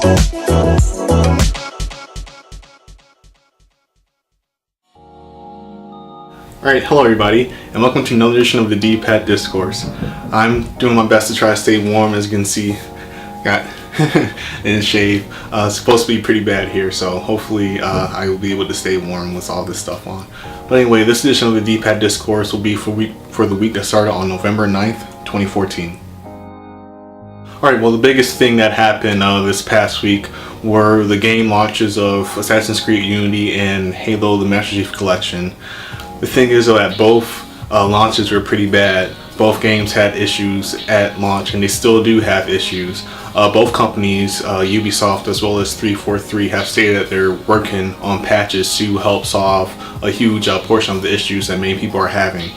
Alright, hello everybody, and welcome to another edition of the D-Pad Discourse. I'm doing my best to try to stay warm. As you can see, got in the shade. It's supposed to be pretty bad here, so hopefully I will be able to stay warm with all this stuff on. But anyway, this edition of the D-Pad Discourse will be for the week that started on November 9th, 2014. Alright, well, the biggest thing that happened this past week were the game launches of Assassin's Creed Unity and Halo the Master Chief Collection. The thing is, though, that both launches were pretty bad. Both games had issues at launch, and they still do have issues. Both companies, Ubisoft as well as 343, have stated that they're working on patches to help solve a huge portion of the issues that many people are having.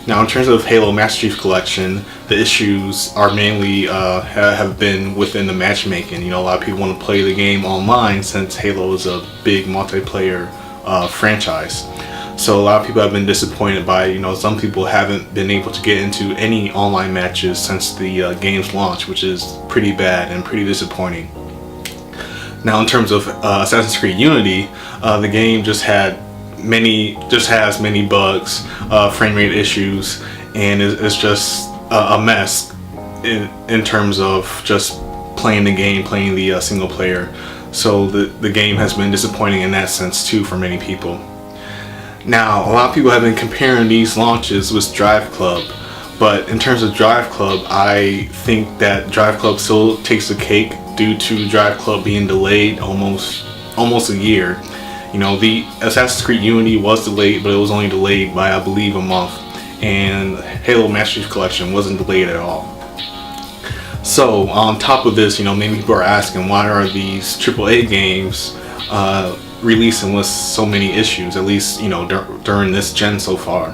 Now, in terms of Halo Master Chief Collection, the issues are mainly have been within the matchmaking. You know, a lot of people want to play the game online since Halo is a big multiplayer franchise. So a lot of people have been disappointed by, you know, some people haven't been able to get into any online matches since the game's launch, which is pretty bad and pretty disappointing. Now, in terms of Assassin's Creed Unity, the game just has many bugs, frame rate issues, and it's just a mess in terms of just playing the game, playing the single player. So the game has been disappointing in that sense too for many people. Now, a lot of people have been comparing these launches with Drive Club, but in terms of Drive Club, I think that Drive Club still takes the cake due to Drive Club being delayed almost a year. You know, the Assassin's Creed Unity was delayed, but it was only delayed by, I believe, a month, and Halo Master Chief Collection wasn't delayed at all. So, on top of this, you know, many people are asking, why are these AAA games releasing with so many issues, at least, you know, during this gen so far?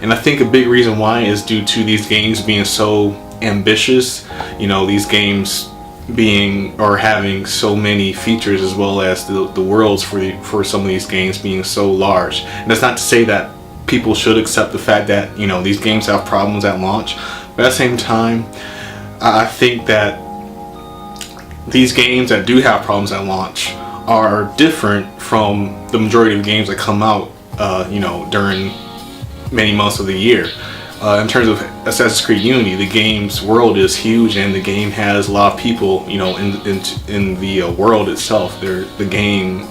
And I think a big reason why is due to these games being so ambitious. You know, these games being or having so many features, as well as the worlds for some of these games being so large. And that's not to say that people should accept the fact that, you know, these games have problems at launch, but at the same time, I think that these games that do have problems at launch are different from the majority of games that come out, you know, during many months of the year. In terms of Assassin's Creed Unity, the game's world is huge, and the game has a lot of people, you know, in the world itself. The game,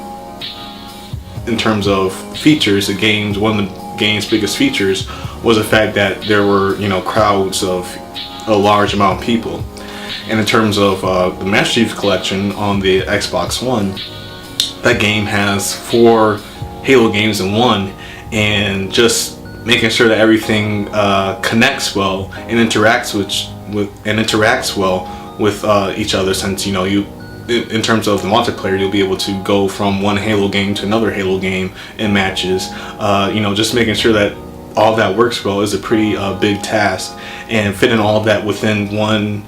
in terms of features, one of the game's biggest features was the fact that there were, you know, crowds of a large amount of people. And in terms of the Master Chief Collection on the Xbox One, that game has 4 Halo games in one, and just making sure that everything connects well and interacts well with each other. Since, you know, in terms of the multiplayer, you'll be able to go from one Halo game to another Halo game in matches. You know, just making sure that all that works well is a pretty big task, and fitting all of that within one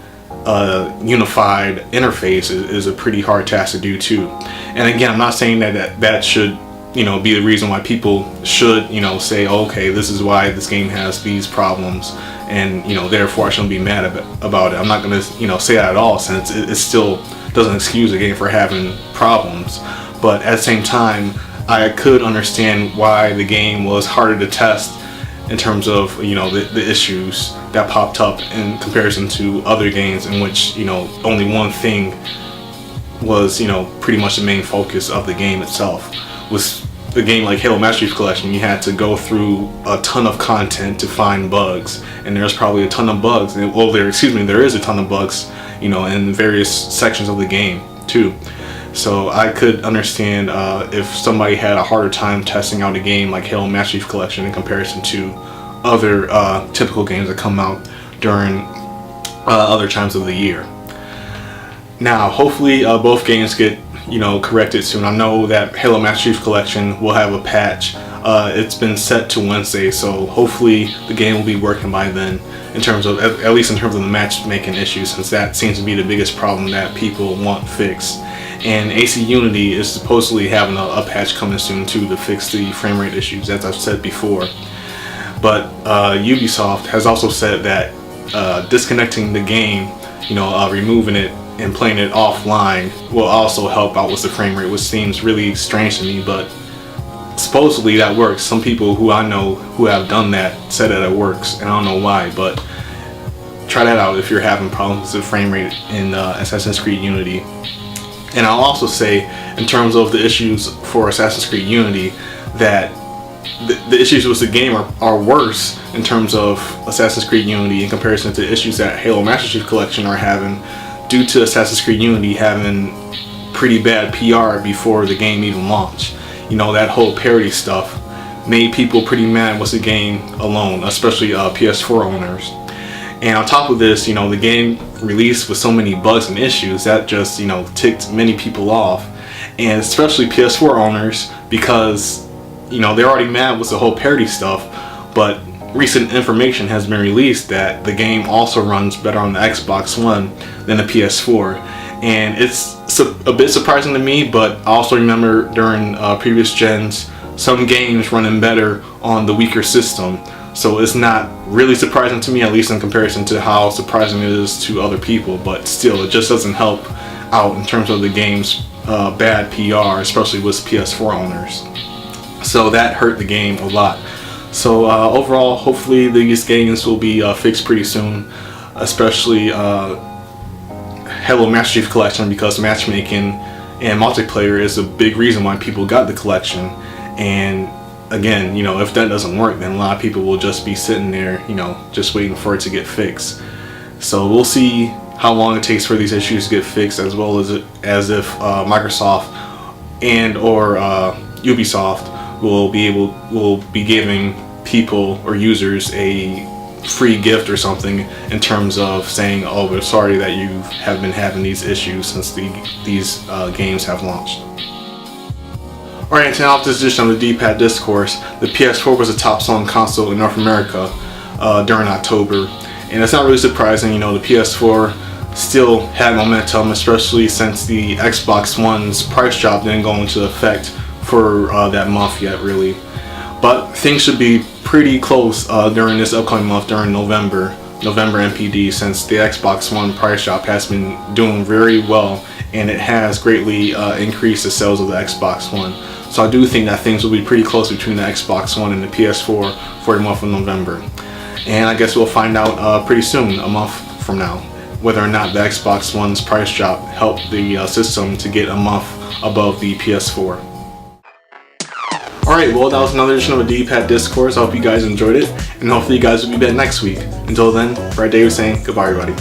unified interface is a pretty hard task to do too. And again, I'm not saying that should, you know, be the reason why people should, you know, say, okay, this is why this game has these problems, and, you know, therefore I shouldn't be mad about it. I'm not going to, you know, say that at all, since it still doesn't excuse the game for having problems. But at the same time, I could understand why the game was harder to test in terms of, you know, the issues that popped up in comparison to other games in which, you know, only one thing was, you know, pretty much the main focus of the game itself. With a game like Halo Master Chief Collection, you had to go through a ton of content to find bugs, and there's probably a ton of bugs. Well, there is a ton of bugs, you know, in various sections of the game too. So I could understand if somebody had a harder time testing out a game like Halo Master Chief Collection in comparison to other typical games that come out during other times of the year. Now, hopefully both games get, you know, corrected soon. I know that Halo Master Chief Collection will have a patch. It's been set to Wednesday, so hopefully the game will be working by then, in terms of, at least in terms of the matchmaking issues, since that seems to be the biggest problem that people want fixed. And AC Unity is supposedly having a patch coming soon too to fix the frame rate issues, as I've said before. But Ubisoft has also said that disconnecting the game, you know, removing it and playing it offline will also help out with the frame rate, which seems really strange to me, but supposedly that works. Some people who I know who have done that said that it works, and I don't know why, but try that out if you're having problems with the frame rate in Assassin's Creed Unity. And I'll also say, in terms of the issues for Assassin's Creed Unity, that the issues with the game are worse in terms of Assassin's Creed Unity in comparison to the issues that Halo Master Chief Collection are having, due to Assassin's Creed Unity having pretty bad PR before the game even launched. You know, that whole parody stuff made people pretty mad with the game alone, especially PS4 owners. And on top of this, you know, the game released with so many bugs and issues that just, you know, ticked many people off, and especially PS4 owners, because, you know, they're already mad with the whole parody stuff, but recent information has been released that the game also runs better on the Xbox One than the PS4. And it's a bit surprising to me, but I also remember during previous gens, some games running better on the weaker system. So it's not really surprising to me, at least in comparison to how surprising it is to other people, but still, it just doesn't help out in terms of the game's bad PR, especially with PS4 owners. So that hurt the game a lot. So overall, hopefully these games will be fixed pretty soon, especially Halo Master Chief Collection, because matchmaking and multiplayer is a big reason why people got the collection. And again, you know, if that doesn't work, then a lot of people will just be sitting there, you know, just waiting for it to get fixed. So we'll see how long it takes for these issues to get fixed, as well as if Microsoft and or Ubisoft will be giving people or users a free gift or something, in terms of saying, oh, we're sorry that you have been having these issues since these games have launched. Alright, to off this edition of the D-Pad Discourse, the PS4 was a top-selling console in North America during October, and it's not really surprising. You know, the PS4 still had momentum, especially since the Xbox One's price drop didn't go into effect for that month yet, really. But things should be pretty close during this upcoming month, during November NPD, since the Xbox One price drop has been doing very well, and it has greatly increased the sales of the Xbox One. So I do think that things will be pretty close between the Xbox One and the PS4 for the month of November. And I guess we'll find out pretty soon, a month from now, whether or not the Xbox One's price drop helped the system to get a month above the PS4. Alright, well, that was another edition of a D-Pad Discourse. I hope you guys enjoyed it, and hopefully you guys will be back next week. Until then, Brad Davis saying goodbye, everybody.